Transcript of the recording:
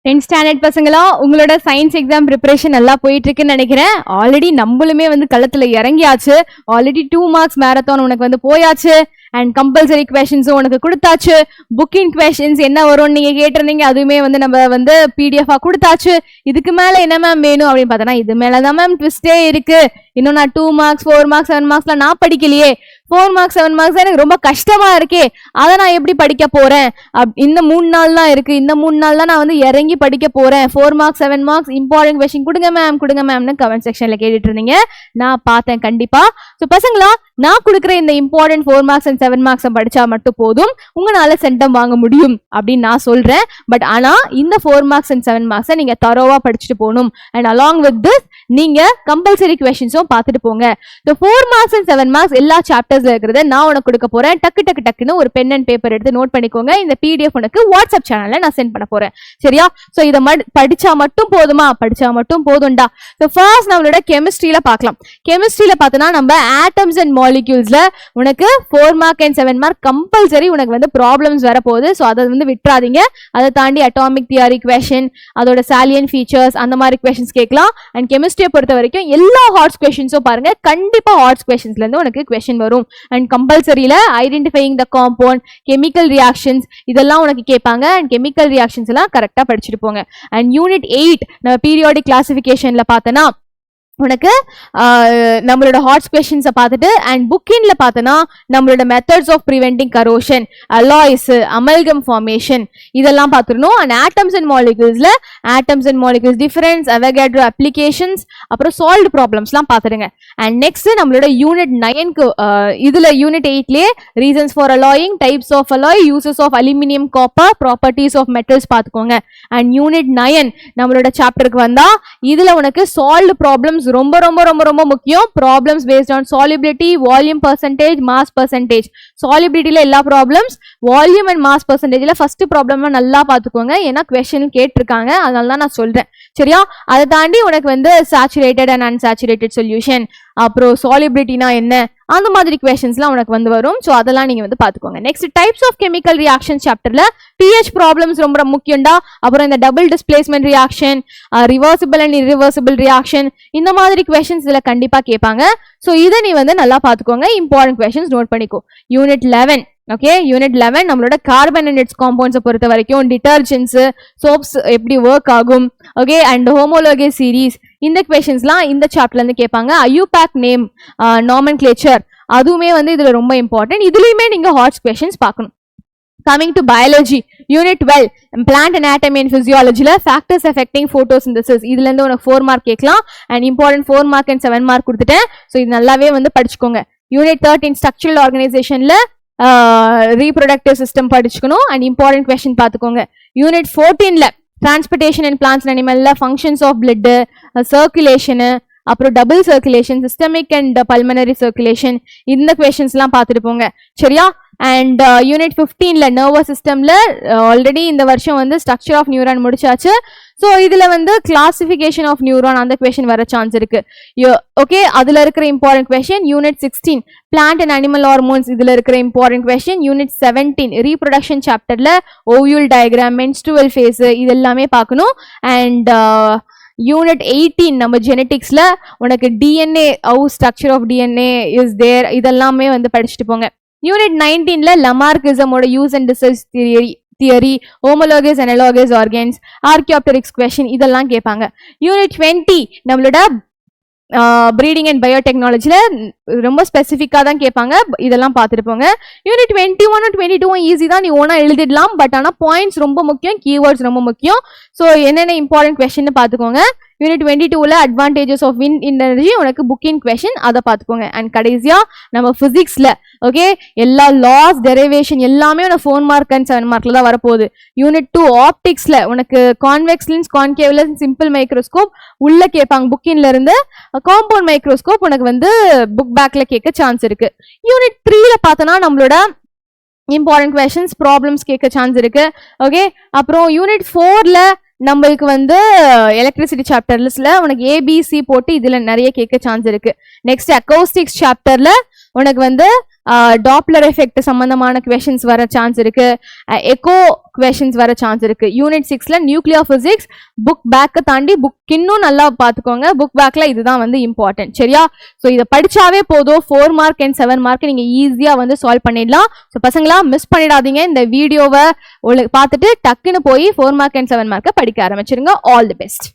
10th standard பசங்களா உங்களோட science exam preparation நல்லா போயிட்டு இருக்குன்னு நினைக்கிறேன். ஆல்ரெடி நம்மளுமே வந்து களத்துல இறங்கியாச்சு. ஆல்ரெடி 2 marks மேரத்தான் உனக்கு வந்து போயாச்சு. அண்ட் கம்பல்சரி கொஸ்டின்ஸும் உனக்கு கொடுத்தாச்சு. புக்கிங் கொஸ்டின்ஸ் என்ன வரும்னு நீங்க கேட்டிருந்தீங்க, அதுவுமே வந்து நம்ம வந்து பிடிஎஃபா கொடுத்தாச்சு. இதுக்கு மேல என்ன மேம் வேணும் அப்படின்னு பார்த்தோன்னா, இது மேலதான் மேம் ட்விஸ்டே இருக்கு. இன்னும் நான் 2 marks 4 marks 7 marksலாம் நான் படிக்கலையே. 4 marks 7 marks எனக்கு ரொம்ப கஷ்டமா இருக்கே, அதை நான் எப்படி படிக்க போறேன்? இந்த 3 நாள் தான் இருக்கு, இந்த 3 நாள் தான் நான் வந்து இறங்கி படிக்க போறேன். 4 marks 7 marks இம்பார்ட்டன்ட் கொஸ்டின் கொடுங்க மேம்னு கமெண்ட் செக்ஷன்ல கேட்டுட்டு இருந்தீங்க. நான் பார்த்தேன் கண்டிப்பா. ஸோ பசங்களா, நான் கொடுக்குற இந்த இம்பார்ட்டன்ட் 4 marks and 7 marks படிச்சா மட்டும் போதும், உங்களால சென்டம் வாங்க முடியும் அப்படின்னு நான் சொல்றேன். பட் ஆனா இந்த 4 marks and 7 marks நீங்க தரோவா படிச்சுட்டு போகணும். அண்ட் அலாங் வித் திஸ் நீங்க கம்பல்சரி கொஸ்டின்ஸும் பார்த்துட்டு போங்க. ஸோ 4 marks and 7 marks எல்லா சாப்டர்ஸ்ல இருக்கிறத நான் உனக்கு கொடுக்க போறேன். டக்குன்னு ஒரு பென் அண்ட் பேப்பர் எடுத்து நோட் பண்ணிக்கோங்க. இந்த பிடிஎஃப் உனக்கு வாட்ஸ்அப் சேனல்ல நான் சென்ட் பண்ண போறேன். சரியா? ஸோ இதை படிச்சா மட்டும் போதுமா? படிச்சா மட்டும் போதும்டா. ஸோ ஃபர்ஸ்ட் நம்மளோட கெமிஸ்ட்ரியில பார்க்கலாம். கெமிஸ்ட்ரியில பார்த்தோன்னா நம்ம ஆட்டம்ஸ் அண்ட் மாலிக்யூல்ஸ்ல உனக்கு 4 mark and 7 mark கம்பல்சரி உனக்கு வந்து ப்ராப்ளம்ஸ் வரப்போகுது. ஸோ அதை வந்து விட்டுறாதீங்க. அதை தாண்டி அட்டாமிக் தியரி கொஸ்டின், அதோட சாலியன் ஃபீச்சர்ஸ், அந்த மாதிரி கொஸ்டின்ஸ் கேட்கலாம். அண்ட் கெமிஸ்ட்ரியை பொறுத்த வரைக்கும் எல்லா ஹார்ட்ஸ் கொஸ்டின்ஸும் பாருங்க, கண்டிப்பா ஹார்ட்ஸ் கொஸ்டின்ஸ்ல இருந்து உனக்கு கொஸ்டின் வரும். அண்ட் கம்பல்சரியில identifying the compound, chemical reactions இதெல்லாம் உனக்கு கேட்பாங்க. அண்ட் கெமிக்கல் ரியாக்ஷன்ஸ் எல்லாம் கரெக்டா படிச்சுட்டு போங்க. அண்ட் யூனிட் 8 நம்ம பீரியாடிக் கிளாசிஃபிகேஷன்ல பார்த்தோன்னா உனக்கு நம்மளோட ஹார்ட்ஸ் கொஸ்டின்ஸை பார்த்துட்டு, அண்ட் புக்கின்ல பார்த்தோன்னா நம்மளோட methods of preventing corrosion, alloys, amalgam formation இதெல்லாம் பார்த்துடணும். And atoms and molecules difference, Avogadro applications, அப்புறம் சால்வ்டு ப்ராப்ளம்ஸ்லாம் பார்த்துடுங்க. அண்ட் நெக்ஸ்ட் நம்மளோட யூனிட் 9க்கு இதுல யூனிட் 8லயே reasons for alloying, types of alloy, uses of aluminium, copper, properties of metals பார்த்துக்கோங்க. அண்ட் யூனிட் 9 நம்மளோட சாப்டருக்கு வந்தா இதுல உனக்கு சால்வ்டு ப்ராப்ளம்ஸ் ரொம்ப ரொம்ப ரொம்ப ரொம்ப முக்கியம். Problems based on solubility, volume percentage, mass percentage. சாலிபிலிட்டியில எல்லா ப்ராப்ளம்ஸ், வால்யூம் அண்ட் மாஸ் பர்சன்டேஜ்ல ஃபர்ஸ்ட் ப்ராப்ளம் நல்லா பார்த்துக்கோங்க. ஏன்னா கொஸ்டின் கேட்டிருக்காங்க, அதனால தான் நான் சொல்றேன். சரியா? அதை தாண்டி உனக்கு வந்து சேச்சுரேட்டட் அண்ட் அன்சாச்சுரேட்டட் சொல்யூஷன், அப்புறம் சாலிபிலிட்டினா என்ன, அந்த மாதிரி கொஸ்டின்ஸ்லாம் உனக்கு வந்து வரும். ஸோ அதெல்லாம் நீங்க வந்து பார்த்துக்கோங்க. Next types of chemical reaction சாப்டர்ல pH ப்ராப்ளம்ஸ் ரொம்ப முக்கியம்டா. அப்புறம் இந்த double displacement reaction, reversible and irreversible reaction, இந்த மாதிரி கொஸ்டின்ஸ் இதுல கண்டிப்பா கேட்பாங்க. ஸோ இதை நீ வந்து நல்லா பார்த்துக்கோங்க. இம்பார்ட்டன்ட் கொஸ்டின்ஸ் நோட் பண்ணிக்கோ. யூனிட் 11 ஓகே, யூனிட் 11 நம்மளோட கார்பன் அண்ட் இட்ஸ் காம்பவுண்ட்ஸை பொறுத்த வரைக்கும் டிட்டர்ஜென்ட்ஸ், சோப்ஸ் எப்படி ஒர்க் ஆகும், ஓகே, அண்ட் ஹோமோலோகஸ் சீரீஸ் இந்த கொஸ்டின்ஸ்லாம் இந்த சாப்டர்ல இருந்து கேட்பாங்க. ஐயூபேக் நேம், நாமென்க்ளேச்சர் அதுவுமே வந்து இதுல ரொம்ப இம்பார்ட்டன்ட். இதுலயுமே நீங்க ஹார்ட்ஸ் கொஸ்டின்ஸ் பார்க்கணும். Coming to biology, unit 12 plant anatomy and பிசியாலஜில ஃபேக்டர்ஸ் அஃபெக்டிங் போட்டோசிந்தசிஸ் இதுல இருந்து உனக்கு 4 mark கேட்கலாம். And important 4 mark and 7 mark கொடுத்துட்டேன். ஸோ இது நல்லாவே வந்து படிச்சுக்கோங்க. யூனிட் 13 ஸ்ட்ரக்சரல் ஆர்கனைசேஷன்ல ரீப்ரொடக்டிவ் சிஸ்டம் படிச்சுக்கணும். அண்ட் இம்பார்ட்டன்ட் கொஸ்டின் பார்த்துக்கோங்க. யூனிட் 14ல டிரான்ஸ்போர்டேஷன் அண்ட் பிளான்ட்ஸ் அண்ட் அனிமல்ல ஃபங்க்ஷன்ஸ் ஆஃப் பிளட், சர்க்குலேஷனு, அப்புறம் double circulation, systemic and pulmonary circulation இந்த கொஸ்டின்ஸ்லாம் பார்த்துட்டு போங்க. சரியா? அண்ட் யூனிட் 15ல நர்வஸ் சிஸ்டம்ல ஆல்ரெடி இந்த வருஷம் வந்து ஸ்ட்ரக்சர் ஆஃப் நியூரான் முடிச்சாச்சு. ஸோ இதுல வந்து கிளாசிஃபிகேஷன் ஆஃப் நியூரான் அந்த கொஸ்டின் வர சான்ஸ் இருக்கு. ஓகே, அதுல இருக்கிற important question. Unit 16 plant and animal hormones இதுல இருக்கிற இம்பார்ட்டன்ட் கொஸ்டின். யூனிட் 17 ரீப்ரொடக்ஷன் சாப்டர்ல ஓவியூல் டயக்ராம், மென்ஸ்ட்ருவல் ஃபேஸ் இது எல்லாமே பார்க்கணும். அண்ட் யூனிட் 18 நம்ம ஜெனட்டிக்ஸ்ல உனக்கு DNA, how structure of DNA is there இதெல்லாமே வந்து படிச்சுட்டு போங்க. யூனிட் 19ல லமார்கிசமோட use and disuse theory, homologous analogous organs, archaeopteryx question இதெல்லாம் கேட்பாங்க. யூனிட் 20 நம்மளோட ப்ரீடிங் அண்ட் பயோடெக்னாலஜில ரொம்ப ஸ்பெசிஃபிக்காக தான் கேட்பாங்க. இதெல்லாம் பார்த்துட்டு போங்க. யூனிட் 21 22 ஈஸி தான், நீ ஓனா எழுதிடலாம். பட் ஆனால் பாயிண்ட்ஸ் ரொம்ப முக்கியம், கீவேர்ட்ஸ் ரொம்ப முக்கியம். ஸோ என்னென்ன இம்பார்ட்டன்ட் கொஸ்டின் பார்த்துக்கோங்க. யூனிட் 22ல அட்வான்டேஜஸ் ஆஃப் விண்ட் எனர்ஜி உனக்கு புக்கிங் கொஸ்டின், அதை பார்த்துக்கோங்க. அண்ட் கடைசியா நம்ம பிசிக்ஸ்ல ஓகே எல்லா லாஸ், டெரிவேஷன் எல்லாமே உனக்கு 4 mark and 7 markல தான் வரப்போகுது. யூனிட் 2 ஆப்டிக்ஸ்ல உனக்கு convex lens, concave lens, simple microscope உள்ள கேட்பாங்க. புக்கின்ல இருந்து காம்பவுண்ட் மைக்ரோஸ்கோப் உனக்கு வந்து புக் பேக்ல கேட்க சான்ஸ் இருக்கு. யூனிட் 3ல பார்த்தோன்னா நம்மளோட இம்பார்ட்டன்ட் கொஸ்டின்ஸ், ப்ராப்ளம்ஸ் கேட்க சான்ஸ் இருக்கு. ஓகே, அப்புறம் யூனிட் 4ல நம்மளுக்கு வந்து எலக்ட்ரிசிட்டி சாப்டர்ஸ்ல உனக்கு ஏபிசி போட்டு இதுல நிறைய கேட்க சான்ஸ் இருக்கு. நெக்ஸ்ட் அக்கௌஸ்டிக்ஸ் சாப்டர்ல உனக்கு வந்து டாப்லர் எஃபெக்ட் சம்பந்தமான கொஷின்ஸ் வர சான்ஸ் இருக்கு, எக்கோ கொஷின்ஸ் வர சான்ஸ் இருக்கு. யூனிட் 6ல நியூக்ளியர் பிசிக்ஸ் புக் பேக்கை தாண்டி புக் இன்னும் நல்லா பார்த்துக்கோங்க. புக் பேக்ல இதுதான் வந்து இம்பார்ட்டன்ட். சரியா? ஸோ இதை படிச்சாவே போதும், 4 மார்க் அண்ட் 7 மார்க் நீங்க ஈஸியா வந்து சால்வ் பண்ணிடலாம். ஸோ பசங்களா மிஸ் பண்ணிடாதீங்க. இந்த வீடியோவை பார்த்துட்டு டக்குன்னு போய் 4 மார்க் அண்ட் 7 மார்க்கை படிக்க ஆரம்பிச்சிருங்க. All the best.